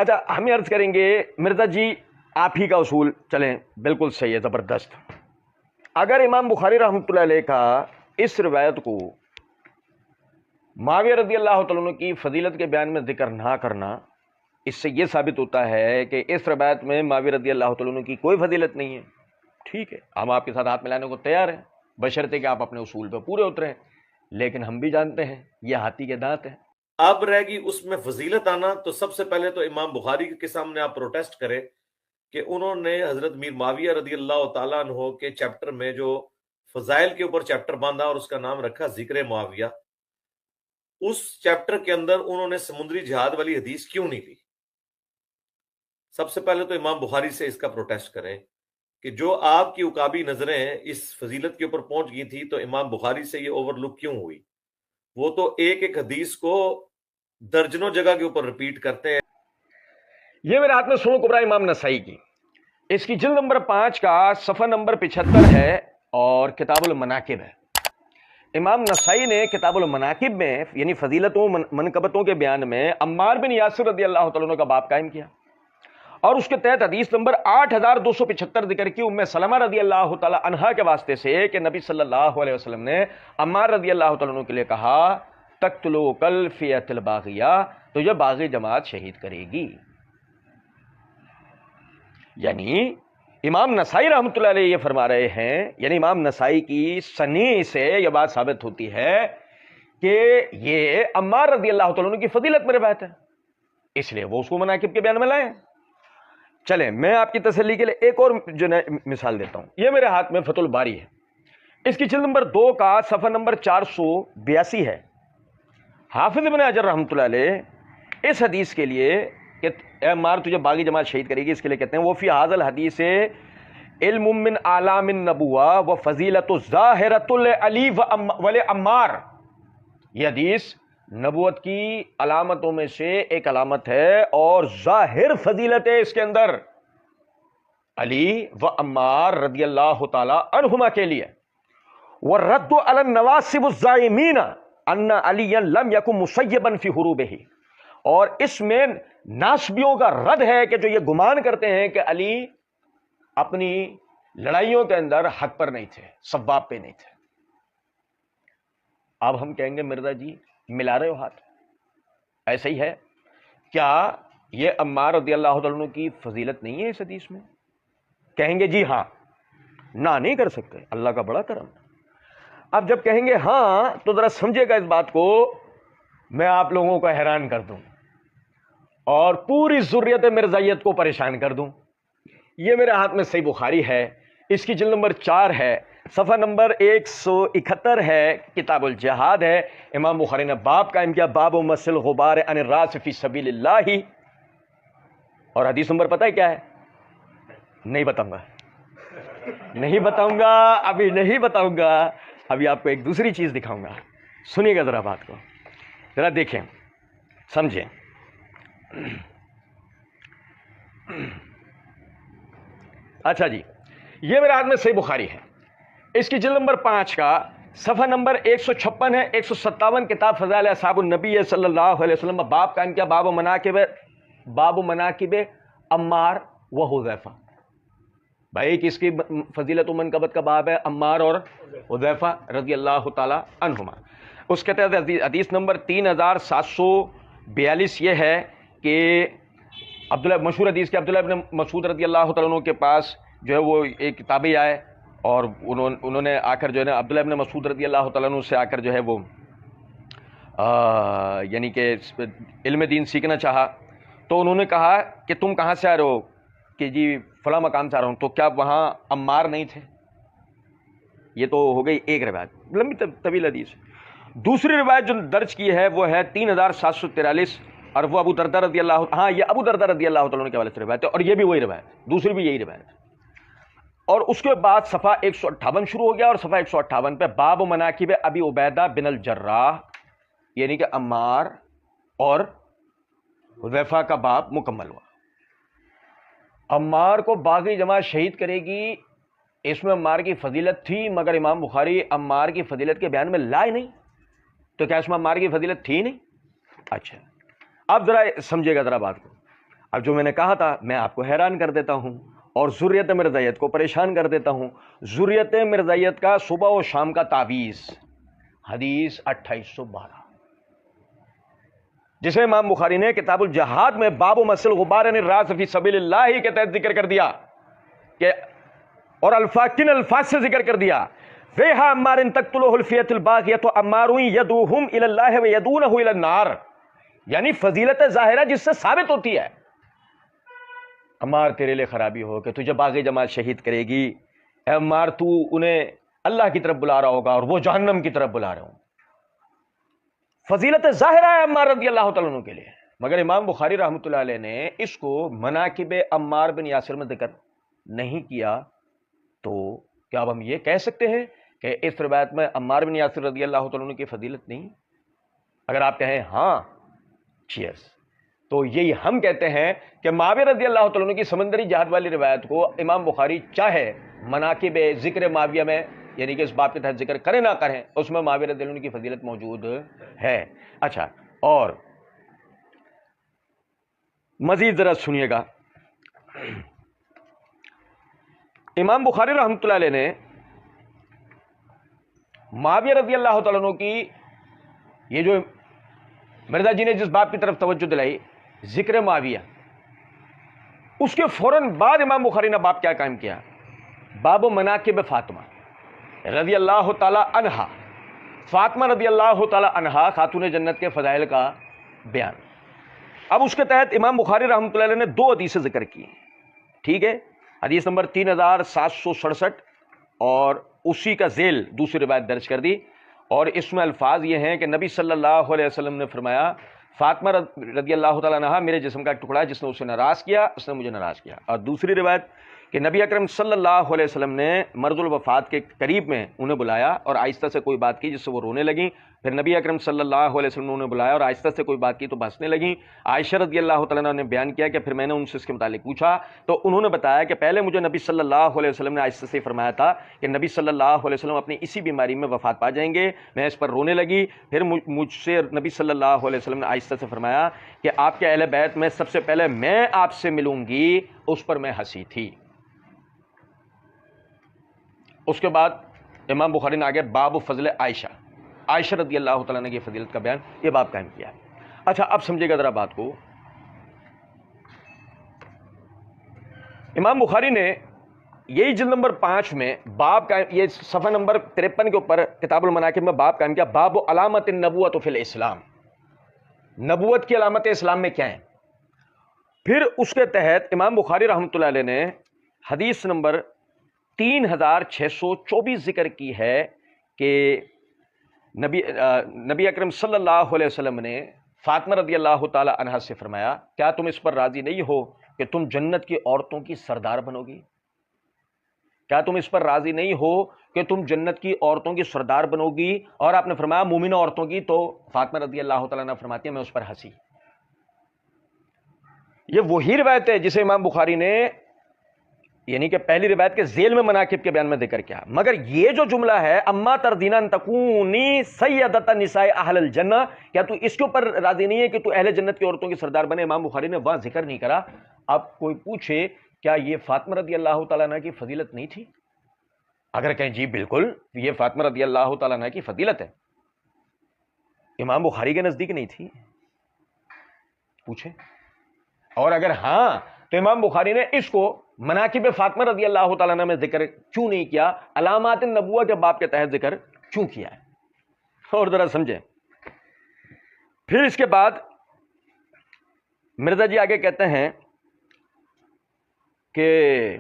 اچھا ہم عرض کریں گے مرزا جی آپ ہی کا اصول چلیں بالکل صحیح ہے، زبردست. اگر امام بخاری رحمۃ اللہ علیہ کا اس روایت کو معاویہ رضی اللہ تعالیٰ عنہ کی فضیلت کے بیان میں ذکر نہ کرنا، اس سے یہ ثابت ہوتا ہے کہ اس روایت میں معاویہ رضی اللہ تعالیٰ عنہ کی کوئی فضیلت نہیں ہے. ٹھیک ہے، ہم آپ کے ساتھ ہاتھ ملانے کو تیار ہیں بشرطے کہ آپ اپنے اصول پہ پورے اتریں، لیکن ہم بھی جانتے ہیں یہ ہاتھی کے دانت ہیں. اب رہ گئی اس میں فضیلت آنا، تو سب سے پہلے تو امام بخاری کے سامنے آپ پروٹیسٹ کریں کہ انہوں نے حضرت میر معاویہ رضی اللہ تعالیٰ عنہ کے چیپٹر میں جو فضائل کے اوپر چیپٹر باندھا اور اس کا نام رکھا ذکر معاویہ، اس چیپٹر کے اندر انہوں نے سمندری جہاد والی حدیث کیوں نہیں لی؟ سب سے پہلے تو امام بخاری سے اس کا پروٹیسٹ کریں کہ جو آپ کی عقابی نظریں اس فضیلت کے اوپر پہنچ گئی تھی تو امام بخاری سے یہ اوور لک کیوں ہوئی؟ وہ تو ایک ایک حدیث کو درجنوں جگہ کے اوپر ریپیٹ کرتے ہیں. یہ میرے ہاتھ میں سنن کبریٰ امام نسائی کی، اس کی جلد نمبر 5 کا صفحہ نمبر 75 ہے اور کتاب المناقب ہے. امام نسائی نے کتاب المناقب میں یعنی فضیلتوں منقبتوں کے بیان میں عمار بن یاسر رضی اللہ تعالیٰ عنہ کا باب قائم کیا اور اس کے تحت حدیث نمبر 8275 ذکر کی ام سلمہ رضی اللہ تعالیٰ عنہا کے واسطے سے کہ نبی صلی اللہ علیہ وسلم نے عمار رضی اللہ تعالیٰ عنہ کے لیے کہا تقتلو کل فیۃ الباغیہ، تو یہ باغی جماعت شہید کرے گی. یعنی امام نسائی رحمۃ اللہ علیہ یہ فرما رہے ہیں، یعنی امام نسائی کی سنی سے یہ بات ثابت ہوتی ہے کہ یہ عمار رضی اللہ تعالیٰ عنہ کی فضیلت میں روایت ہے، اس لیے وہ اس کو مناقب کے بیان میں لائے. چلیں میں آپ کی تسلی کے لیے ایک اور جو مثال دیتا ہوں. یہ میرے ہاتھ میں فتح الباری ہے، اس کی جلد نمبر 2 کا صفحہ نمبر 482 ہے. حافظ ابن حجر رحمۃ اللہ علیہ اس حدیث کے لیے کہ اے عمار تجھے باغی جماعت شہید کرے گی، اس کے لیے کہتے ہیں وہ فی ھذا الحدیث علم من اعلام النبوہ و فضیلت ظاہرۃ لعلی ولعمار. یہ حدیث نبوت کی علامتوں میں سے ایک علامت ہے اور ظاہر فضیلت ہے اس کے اندر علی و عمار رضی اللہ تعالی عنہما کے لیے. والرد علی النواصب الزائمین ان علی لم یکن مسیبا فی حروبہ، اور اس میں ناسبیوں کا رد ہے کہ جو یہ گمان کرتے ہیں کہ علی اپنی لڑائیوں کے اندر حق پر نہیں تھے، صواب پہ نہیں تھے. اب ہم کہیں گے مرزا جی ملا رہے ہو ہاتھ، ایسا ہی ہے کیا یہ عمار رضی اللہ تعالیٰ عنہ کی فضیلت نہیں ہے اس حدیث میں؟ کہیں گے جی ہاں، نہ نہیں کر سکتے، اللہ کا بڑا کرم. اب جب کہیں گے ہاں تو ذرا سمجھے گا اس بات کو، میں آپ لوگوں کو حیران کر دوں اور پوری ذریت مرزائیت کو پریشان کر دوں. یہ میرے ہاتھ میں صحیح بخاری ہے، اس کی جلد نمبر 4 ہے، صفحہ نمبر 171 ہے، کتاب الجہاد ہے. امام بخاری نے باب قائم کیا باب مسل غبار عن الراس فی سبیل اللہ، اور حدیث نمبر پتہ ہے کیا ہے؟ نہیں بتاؤں گا، نہیں بتاؤں گا، ابھی نہیں بتاؤں گا، ابھی آپ کو ایک دوسری چیز دکھاؤں گا. سنیے گا ذرا بات کو، ذرا دیکھیں سمجھیں. اچھا جی، یہ میرے ہاتھ میں صحیح بخاری ہے، اس کی جلد نمبر 5 کا صفحہ نمبر 156 ہے، 157 کتاب فضائل اصحاب النبی صلی اللہ علیہ وسلم. باب قائم کیا باب مناقب عمار و حذیفہ. بھائی کس کی فضیلت و منقبت کا باب ہے؟ عمار اور حذیفہ رضی اللہ تعالی عنہما. اس کے تحت حدیث نمبر 3742 یہ ہے کہ عبداللہ مشہور حدیث کے عبداللہ ابن مسعود رضی اللہ تعالیٰ عنہ کے پاس جو ہے وہ ایک تابعی آئے اور انہوں نے آ کر جو ہے نا عبداللہ ابن مسعود رضی اللہ تعالیٰ عنہ سے آ کر جو ہے وہ یعنی کہ علم دین سیکھنا چاہا. تو انہوں نے کہا کہ تم کہاں سے آ رہے ہو؟ کہ جی فلاں مقام سے آ رہا ہوں. تو کیا وہاں عمار نہیں تھے؟ یہ تو ہو گئی ایک روایت، لمبی طویل حدیث. دوسری روایت جو درج کی ہے وہ ہے 3743 اور وہ ابو دردہ رضی اللہ، ہاں یہ ابو دردہ رضی اللہ تعالیٰ عنہ کے حوالے سے روایت ہے اور یہ بھی وہی روایت، دوسری بھی یہی روایت ہے. اور اس کے بعد صفحہ 158 شروع ہو گیا اور صفحہ 158 پہ باب مناقب ابی عبیدہ بن الجراح یعنی کہ عمار اور حذیفہ کا باب مکمل ہوا. عمار کو باغی جماعت شہید کرے گی، اس میں عمار کی فضیلت تھی، مگر امام بخاری عمار کی فضیلت کے بیان میں لائے نہیں. تو کیا اس میں عمار کی فضیلت تھی نہیں؟ اچھا اب ذرا سمجھے گا ذرا بات کو. اب جو میں نے کہا تھا میں آپ کو حیران کر دیتا ہوں اور ذریت مرزائیت کو پریشان کر دیتا ہوں. ذریت مرزائیت کا صبح و شام کا تعویذ، حدیث 2812، جسے امام بخاری نے کتاب الجہاد میں باب مسل غبار الراس فی سبیل اللہ کے تحت ذکر کر دیا کہ اور کن الفاظ سے ذکر کر دیا، ویہا عمار تقتلہ الفیۃ الباغیۃ عمار یدعوہم الی اللہ ویدعونہ الی النار، یعنی فضیلت ظاہرہ جس سے ثابت ہوتی ہے. عمار تیرے لیے خرابی ہو کہ تجھے باغی جماعت شہید کرے گی، اے عمار تو انہیں اللہ کی طرف بلا رہا ہوگا اور وہ جہنم کی طرف بلا رہے ہوں. فضیلت ظاہرہ ہے عمار رضی اللہ تعالیٰ عنہ کے لیے، مگر امام بخاری رحمۃ اللہ علیہ نے اس کو مناقب عمار بن یاسر میں ذکر نہیں کیا. تو کیا اب ہم یہ کہہ سکتے ہیں کہ اس روایت میں عمار بن یاسر رضی اللہ تعالیٰ عنہ کی فضیلت نہیں؟ اگر آپ کہیں ہاں چیئرز، تو یہی ہم کہتے ہیں کہ معاویہ رضی اللہ تعالیٰ عنہ کی سمندری جہاد والی روایت کو امام بخاری چاہے مناقب ذکر معاویہ میں، یعنی کہ اس باب کے تحت ذکر کریں نہ کریں، اس میں معاویہ رضی اللہ عنہ کی فضیلت موجود ہے. اچھا، اور مزید ذرا سنیے گا. امام بخاری رحمۃ اللہ علیہ نے معاویہ رضی اللہ تعالیٰ عنہ کی یہ جو مرزا جی نے جس باب کی طرف توجہ دلائی ذکر معاویہ، اس کے فوراً بعد امام بخاری نے باب کیا قائم کیا؟ باب مناقب فاطمہ رضی اللہ تعالی عنہا، فاطمہ رضی اللہ تعالی عنہا خاتون جنت کے فضائل کا بیان. اب اس کے تحت امام بخاری رحمۃ اللہ علیہ نے دو حدیثیں ذکر کی، ٹھیک ہے؟ حدیث نمبر 3767 اور اسی کا ذیل دوسری روایت درج کر دی، اور اس میں الفاظ یہ ہیں کہ نبی صلی اللہ علیہ وسلم نے فرمایا فاطمہ رضی اللہ تعالیٰ عنہا میرے جسم کا ایک ٹکڑا ہے جس نے اسے ناراض کیا، اس نے مجھے ناراض کیا. اور دوسری روایت کہ نبی اکرم صلی اللہ علیہ وسلم نے مرض الوفات کے قریب میں انہیں بلایا اور آہستہ سے کوئی بات کی جس سے وہ رونے لگیں. پھر نبی اکرم صلی اللہ علیہ وسلم نے انہیں بلایا اور آہستہ سے کوئی بات کی تو ہنسنے لگیں. عائشہ رضی اللہ تعالیٰ عنہ نے بیان کیا کہ پھر میں نے ان سے اس کے متعلق پوچھا تو انہوں نے بتایا کہ پہلے مجھے نبی صلی اللہ علیہ وسلم نے آہستہ سے فرمایا تھا کہ نبی صلی اللہ علیہ وسلم اپنی اسی بیماری میں وفات پا جائیں گے. میں اس پر رونے لگی. پھر مجھ سے نبی صلی اللہ علیہ وسلم نے آہستہ سے فرمایا کہ آپ کے اہل بیت میں سب سے پہلے میں آپ سے ملوں گی، اس پر میں ہنسی تھی. اس کے بعد امام بخاری نے آگے باب فضل عائشہ، عائشہ رضی اللہ تعالیٰ عنہ کی فضیلت کا بیان، یہ باب قائم کیا. اچھا اب سمجھے گا ذرا بات کو. امام بخاری نے یہی جلد نمبر 5 میں باب قائم، یہ صفحہ نمبر 53 کے اوپر کتاب المناقب میں باب قائم کیا، باب علامت النبوۃ فی الاسلام، نبوت کی علامت اسلام میں کیا ہیں. پھر اس کے تحت امام بخاری رحمۃ اللہ علیہ نے حدیث نمبر 3624 ذکر کی ہے کہ نبی اکرم صلی اللہ علیہ وسلم نے فاطمہ رضی اللہ تعالی عنہا سے فرمایا کیا تم اس پر راضی نہیں ہو کہ تم جنت کی عورتوں کی سردار بنو گی؟ کیا تم اس پر راضی نہیں ہو کہ تم جنت کی عورتوں کی سردار بنو گی؟ اور آپ نے فرمایا مومنہ عورتوں کی، تو فاطمہ رضی اللہ تعالیٰ عنہ فرماتی ہے میں اس پر ہنسی. یہ وہی روایت ہے جسے امام بخاری نے یعنی کہ پہلی روایت کے ذیل میں مناقب کے بیان میں ذکر کیا. مگر یہ جو جملہ ہے اما تردین ان تکونی سیدۃ نساء اہل الجنہ، کیا تو اس کے اوپر راضی نہیں ہے کہ تو اہل جنت کی عورتوں کی سردار بنے؟ امام بخاری نے وہاں ذکر نہیں کرا. اب کوئی پوچھے کیا یہ فاطمہ رضی اللہ تعالیٰ عنہ کی فضیلت نہیں تھی؟ اگر کہیں جی بالکل یہ فاطمہ رضی اللہ تعالیٰ عنہ کی فضیلت ہے، امام بخاری کے نزدیک نہیں تھی؟ پوچھے. اور اگر ہاں تو امام بخاری نے اس کو مناقب فاطمہ رضی اللہ تعالیٰ عنہ میں ذکر کیوں نہیں کیا، علامات النبوہ کے باب کے تحت ذکر کیوں کیا ہے؟ اور ذرا سمجھیں. پھر اس کے بعد مرزا جی آگے کہتے ہیں کہ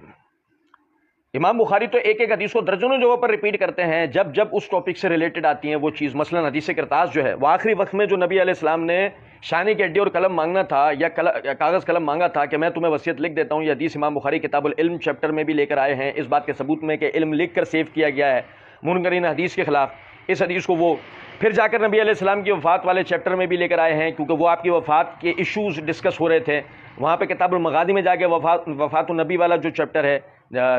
امام بخاری تو ایک ایک حدیث کو درجنوں جگہوں پر ریپیٹ کرتے ہیں جب جب اس ٹاپک سے ریلیٹڈ آتی ہیں وہ چیز. مثلا حدیث کرتاز جو ہے وہ آخری وقت میں جو نبی علیہ السلام نے شانی کی ہڈی اور قلم مانگنا تھا یا کاغذ قلم مانگا تھا کہ میں تمہیں وصیت لکھ دیتا ہوں، یہ حدیث امام بخاری کتاب العلم چیپٹر میں بھی لے کر آئے ہیں اس بات کے ثبوت میں کہ علم لکھ کر سیو کیا گیا ہے منکرین حدیث کے خلاف. اس حدیث کو وہ پھر جا کر نبی علیہ السلام کی وفات والے چیپٹر میں بھی لے کر آئے ہیں کیونکہ وہ آپ کی وفات کے ایشوز ڈسکس ہو رہے تھے. وہاں پہ کتاب المغازی میں جا کے وفات النبی والا جو چیپٹر ہے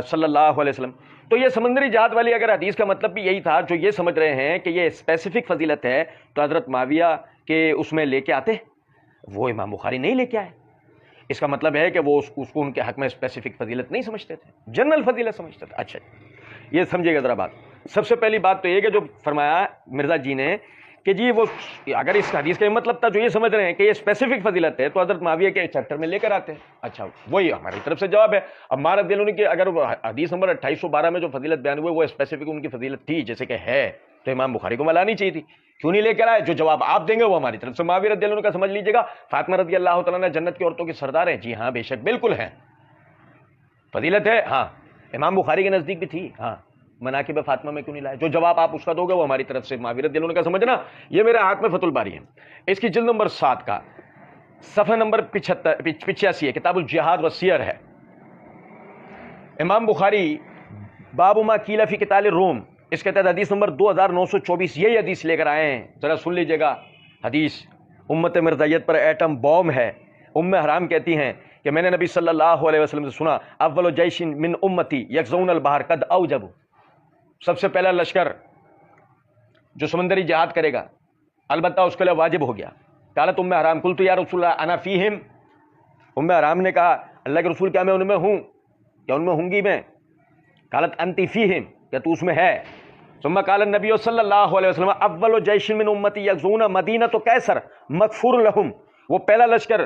صلی اللہ علیہ وسلم. تو یہ سمندری جہاد والی اگر حدیث کا مطلب بھی یہی تھا جو یہ سمجھ رہے ہیں کہ یہ اسپیسیفک فضیلت ہے تو حضرت معاویہ کے اس میں لے کے آتے، وہ امام بخاری نہیں لے کے آئے. اس کا مطلب ہے کہ وہ اس کو ان کے حق میں اسپیسیفک فضیلت نہیں سمجھتے تھے، جنرل فضیلت سمجھتے تھے۔ اچھا یہ سمجھیے گا ذرا بات۔ سب سے پہلی بات تو یہ کہ جو فرمایا مرزا جی نے کہ جی وہ اگر اس حدیث کا مطلب تھا جو یہ سمجھ رہے ہیں کہ یہ اسپیسیفک فضیلت ہے تو حضرت معاویہ کے چیپٹر میں لے کر آتے ہیں۔ اچھا وہی ہماری طرف سے جواب ہے۔ اب عمار رضی اللہ عنہ کی اگر حدیث نمبر 2812 میں جو فضیلت بیان ہوئی وہ اسپیسیفک ان کی فضیلت تھی جیسے کہ ہے تو امام بخاری کو ملانی چاہیے تھی، کیوں نہیں لے کر آئے؟ جو جواب آپ دیں گے وہ ہماری طرف سے معاویہ رضی اللہ عنہ کا سمجھ لیجیے گا۔ فاطمہ رضی اللہ تعالیٰ نے جنت کی عورتوں کی سردار ہیں، جی ہاں بے شک بالکل ہیں، فضیلت ہے، ہاں امام بخاری کے نزدیک بھی تھی، ہاں مناقب فاطمہ میں کیوں نہیں لائے؟ جو جواب آپ اس کا دو گے وہ ہماری طرف سے معاویہ رضی اللہ عنہ کا سمجھنا۔ یہ میرے ہاتھ میں فتح الباری ہے، اس کی جلد نمبر 7 کا صفحہ نمبر 85 ہے، کتاب الجہاد والسیر ہے۔ امام بخاری باب ما قیل فی قتال الروم، اس کے تحت حدیث نمبر 2924 یہی حدیث لے کر آئے ہیں، ذرا سن لیجئے گا۔ حدیث امت مرزائیت پر ایٹم بوم ہے۔ ام حرام کہتی ہیں کہ میں نے نبی صلی اللہ علیہ وسلم سے سنا اول جیش من امتی یغزون البحر قد اوجبوا، سب سے پہلا لشکر جو سمندری جہاد کرے گا البتہ اس کے لیے واجب ہو گیا۔ قالت ام حرام قلت یا رسول اللہ انا فیہم، ام حرام نے کہا اللہ کے رسول کیا میں ان میں ہوں، کیا ان میں ہوں گی میں؟ قالت انتی فیہم، کیا تو اس میں ہے؟ ثم قال النبی صلی اللہ علیہ وسلم اول جیش من امتی یغزون مدینۃ قیصر مغفور لہم، وہ پہلا لشکر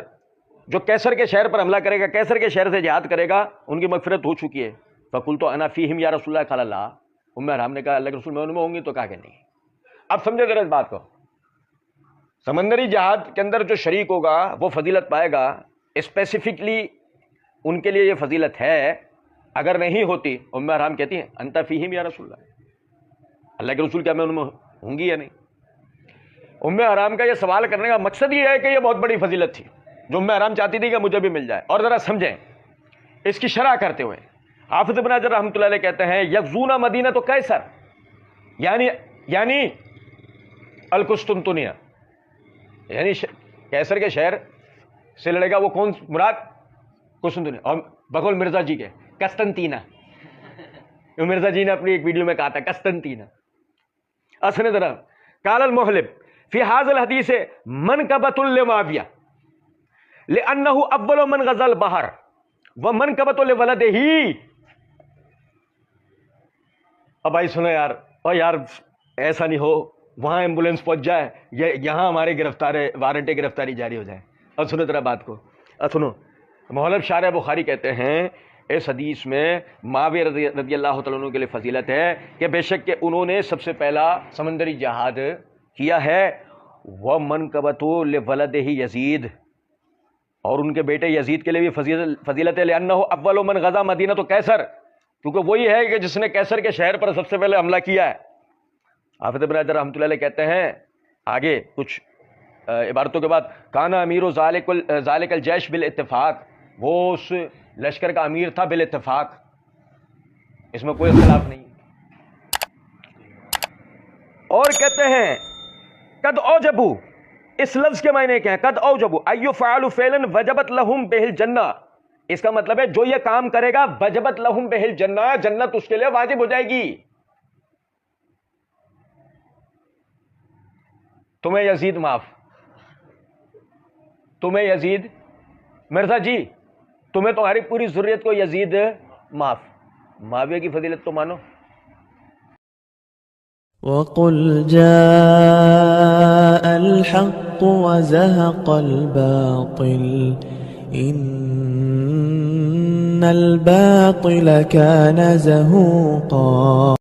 جو کیسر کے شہر پر حملہ کرے گا، کیسر کے شہر سے جہاد کرے گا، ان کی مغفرت ہو چکی ہے۔ فقلت انا فیہم یا رسول اللہ، قال اللہ، ام حرام نے کہا اللہ کے رسول میں ان میں ہوں گی، تو کہا کہ نہیں۔ اب سمجھے ذرا اس بات کو، سمندری جہاد کے اندر جو شریک ہوگا وہ فضیلت پائے گا، اسپیسیفکلی ان کے لیے یہ فضیلت ہے، اگر نہیں ہوتی ام حرام کہتی ہیں انت فیہم یا رسول اللہ، اللہ کے رسول کیا میں ان میں ہوں گی یا نہیں؟ ام حرام کا یہ سوال کرنے کا مقصد یہ ہے کہ یہ بہت بڑی فضیلت تھی جو ام حرام چاہتی تھی کہ مجھے بھی مل جائے۔ اور ذرا سمجھیں اس کی شرح کرتے ہوئے، حافظ ابن حجر رحمۃ اللہ علیہ کہتے ہیں یغزون مدینہ تو قیصر، یعنی القسطنطنیہ، یعنی کیسر کے شہر سے لڑے گا، وہ کون مراد؟ قسطنطنیہ، اور بقول مرزا جی کے قسطنطینہ، مرزا جی نے اپنی ایک ویڈیو میں کہا تھا قسطنطینہ۔ اصل ذرا قال المحلب فی هذا الحدیث منقبۃ لمعاویہ لانہ اول من غزا البحر ومنقبۃ لولدہ۔ اب بھائی سنو یار، اور یار ایسا نہیں ہو وہاں ایمبولینس پہنچ جائے، یہاں ہمارے وارنٹ گرفتاری جاری ہو جائے۔ اور سنو ذرا بات کو، سنو محلب شارح بخاری کہتے ہیں اس حدیث میں معاویہ رضی اللہ تعالیٰ عنہ کے لیے فضیلت ہے کہ بے شک کہ انہوں نے سب سے پہلا سمندری جہاد کیا ہے، وَمَنْقَبَتُ لِوَلَدِهِ یزید، اور ان کے بیٹے یزید کے لیے بھی فضیلت ہے، لِأَنَّهُ أَوَّلُ مَنْ غَزَا مَدِينَةَ قیصر، کیونکہ وہی ہے کہ جس نے کیسر کے شہر پر سب سے پہلے حملہ کیا ہے۔ حافظ ابن حجر رحمۃ اللہ علیہ کہتے ہیں آگے کچھ عبارتوں کے بعد، کانا امیر ذالک الجیش بالاتفاق، وہ اس لشکر کا امیر تھا بالاتفاق، اس میں کوئی اختلاف نہیں۔ اور کہتے ہیں قد اوجبوا، اس لفظ کے معنی کیا ہیں؟ قد اوجبوا ایو فعلوا فعلا وجبت لهم به الجنہ، اس کا مطلب ہے جو یہ کام کرے گا وجبت لهم به الجنہ، جنت اس کے لیے واجب ہو جائے گی۔ تمہیں یزید معاف، تمہیں یزید، مرزا جی تمہیں تمہاری پوری ضروریت کو یزید معاف، معاویہ کی فضیلت تو مانو۔ وَقُلْ جَاءَ الْحَقُّ وَزَهَقَ الْبَاطِلُ إِنَّ الْبَاطِلَ كَانَ زَهُوقًا۔